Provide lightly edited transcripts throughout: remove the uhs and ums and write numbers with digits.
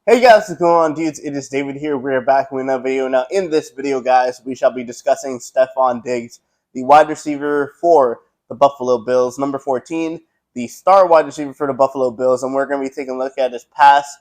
Hey guys, what's going on, dudes? It is David here. We're back with another video. Now, in this video, guys, we shall be discussing Stefon Diggs, the wide receiver for the Buffalo Bills, number 14, the star wide receiver for the Buffalo Bills, and we're going to be taking a look at his past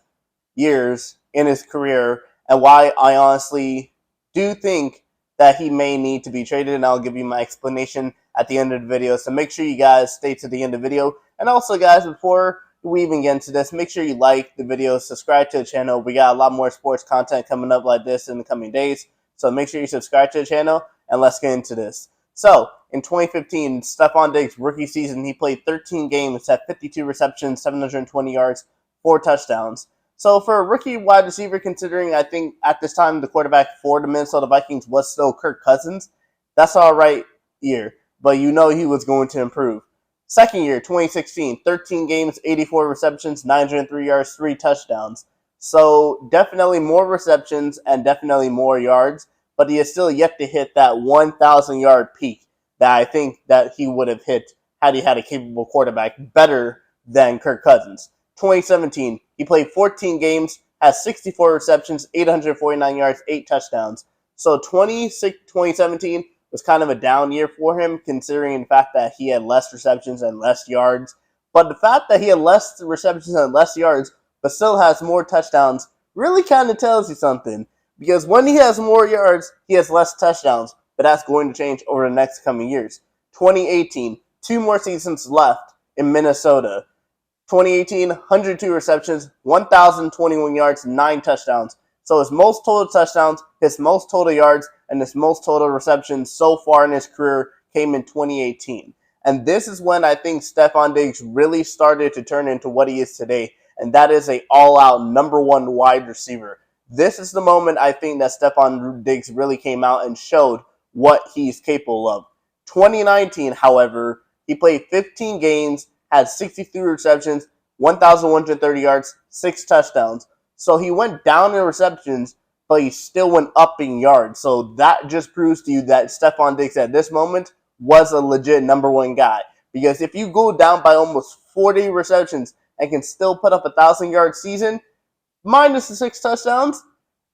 years in his career and why I honestly do think that he may need to be traded, and I'll give you my explanation at the end of the video. So make sure you guys stay to the end of the video. And also, guys, before we even get into this, make sure you like the video, subscribe to the channel. We got a lot more sports content coming up like this in the coming days. So make sure you subscribe to the channel, and let's get into this. So, in 2015, Stefon Diggs' rookie season, he played 13 games, had 52 receptions, 720 yards, 4 touchdowns. So for a rookie wide receiver, considering I think at this time the quarterback for the Minnesota Vikings was still Kirk Cousins, that's all right year. But you know he was going to improve. Second year, 2016, 13 games, 84 receptions, 903 yards, 3 touchdowns. So definitely more receptions and definitely more yards, but he is still yet to hit that 1,000-yard peak that I think that he would have hit had he had a capable quarterback better than Kirk Cousins. 2017, he played 14 games, has 64 receptions, 849 yards, 8 touchdowns. So 2017 was kind of a down year for him, considering the fact that he had less receptions and less yards. But the fact that he had less receptions and less yards, but still has more touchdowns, really kind of tells you something. Because when he has more yards, he has less touchdowns. But that's going to change over the next coming years. 2018, 2 more seasons left in Minnesota. 2018, 102 receptions, 1,021 yards, 9 touchdowns. So his most total touchdowns, his most total yards, and his most total receptions so far in his career came in 2018. And this is when I think Stefon Diggs really started to turn into what he is today, and that is a all-out number 1 wide receiver. This is the moment I think that Stefon Diggs really came out and showed what he's capable of. 2019, however, he played 15 games, had 63 receptions, 1,130 yards, 6 touchdowns. So he went down in receptions, but he still went up in yards. So that just proves to you that Stefon Diggs at this moment was a legit number 1 guy. Because if you go down by almost 40 receptions and can still put up a 1,000-yard season, minus the 6 touchdowns,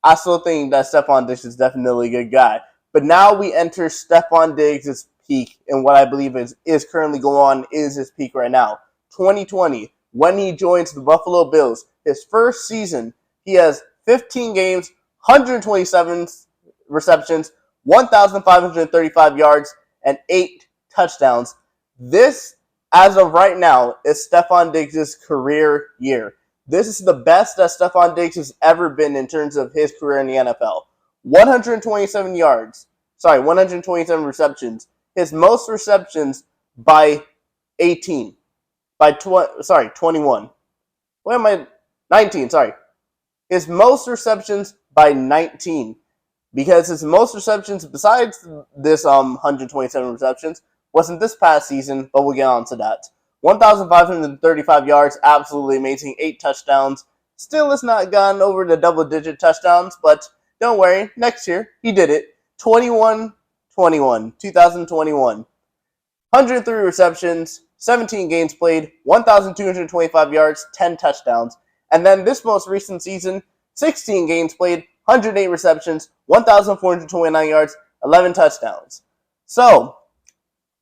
I still think that Stefon Diggs is definitely a good guy. But now we enter Stefon Diggs' peak, and what I believe is currently going on is his peak right now. 2020, when he joins the Buffalo Bills, his first season, he has 15 games, 127 receptions, 1,535 yards, and 8 touchdowns. This, as of right now, is Stefon Diggs' career year. This is the best that Stefon Diggs has ever been in terms of his career in the NFL. 127 receptions. His most receptions by 18. By 21. What am I? 19, sorry. His most receptions by 19. Because his most receptions, besides this 127 receptions, wasn't this past season, but we'll get on to that. 1,535 yards, absolutely amazing. 8 touchdowns. Still has not gone over the double-digit touchdowns, but don't worry, next year, he did it. 2021. 103 receptions, 17 games played, 1,225 yards, 10 touchdowns. And then this most recent season, 16 games played, 108 receptions, 1,429 yards, 11 touchdowns. So,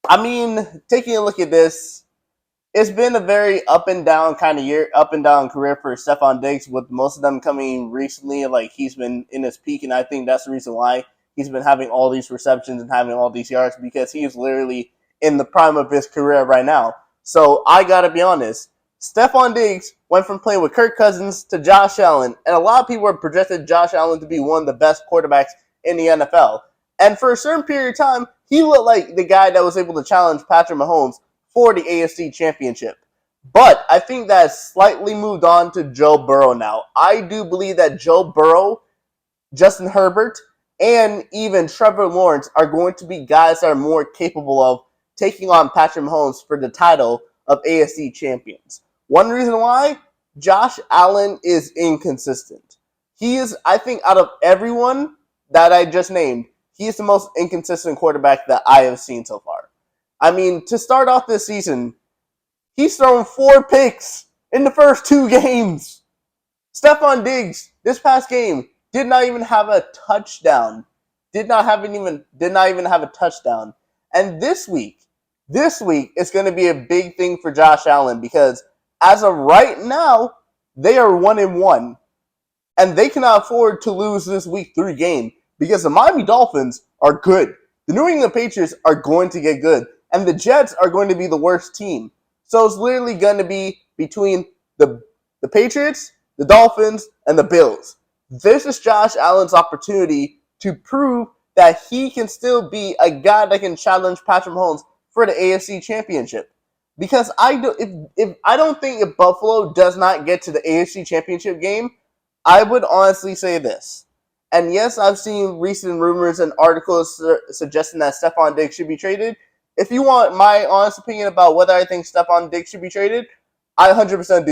I mean, taking a look at this, it's been a very up and down kind of year, up and down career for Stefon Diggs, with most of them coming recently. Like, he's been in his peak, and I think that's the reason why he's been having all these receptions and having all these yards, because he is literally in the prime of his career right now. So I gotta be honest, Stefon Diggs went from playing with Kirk Cousins to Josh Allen, and a lot of people have projected Josh Allen to be one of the best quarterbacks in the NFL. And for a certain period of time, he looked like the guy that was able to challenge Patrick Mahomes for the AFC Championship. But I think that has slightly moved on to Joe Burrow now. I do believe that Joe Burrow, Justin Herbert, and even Trevor Lawrence are going to be guys that are more capable of taking on Patrick Mahomes for the title of AFC champions. One reason why? Josh Allen is inconsistent. He is, I think, out of everyone that I just named, he is the most inconsistent quarterback that I have seen so far. I mean, to start off this season, he's thrown 4 picks in the first 2 games. Stefon Diggs this past game did not even have a touchdown. Did not even have a touchdown. And this week is going to be a big thing for Josh Allen because as of right now, they are 1-1. And they cannot afford to lose this week 3 game because the Miami Dolphins are good. The New England Patriots are going to get good. And the Jets are going to be the worst team. So it's literally going to be between the Patriots, the Dolphins, and the Bills. This is Josh Allen's opportunity to prove that he can still be a guy that can challenge Patrick Mahomes for the AFC Championship. Because I don't think if Buffalo does not get to the AFC Championship game, I would honestly say this. And yes, I've seen recent rumors and articles suggesting that Stefon Diggs should be traded. If you want my honest opinion about whether I think Stefon Diggs should be traded, I 100%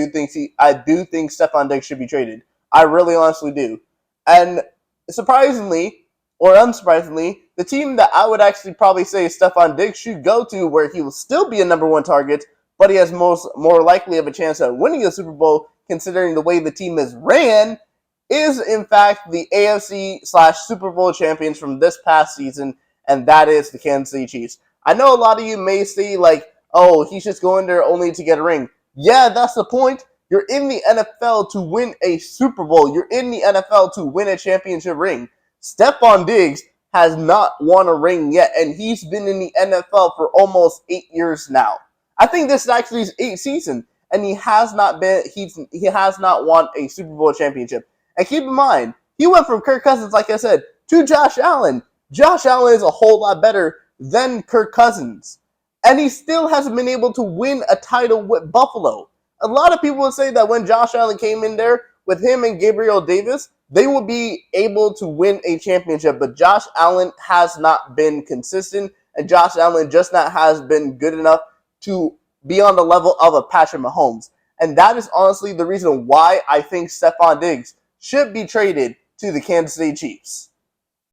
do think Stefon Diggs should be traded. I really honestly do. And surprisingly, or unsurprisingly, the team that I would actually probably say Stefon Diggs should go to where he will still be a number 1 target, but he has more likely of a chance at winning a Super Bowl considering the way the team is ran, is in fact the AFC/Super Bowl champions from this past season, and that is the Kansas City Chiefs. I know a lot of you may say like, oh, he's just going there only to get a ring. Yeah, that's the point. You're in the NFL to win a Super Bowl. You're in the NFL to win a championship ring. Stefon Diggs has not won a ring yet, and he's been in the NFL for almost 8 years now. I think this is actually his 8th season, and he has not won a Super Bowl championship. And keep in mind, he went from Kirk Cousins, like I said, to Josh Allen. Josh Allen is a whole lot better than Kirk Cousins. And he still hasn't been able to win a title with Buffalo. A lot of people would say that when Josh Allen came in there with him and Gabriel Davis, they would be able to win a championship. But Josh Allen has not been consistent, and Josh Allen just not has been good enough to be on the level of a Patrick Mahomes. And that is honestly the reason why I think Stefon Diggs should be traded to the Kansas City Chiefs.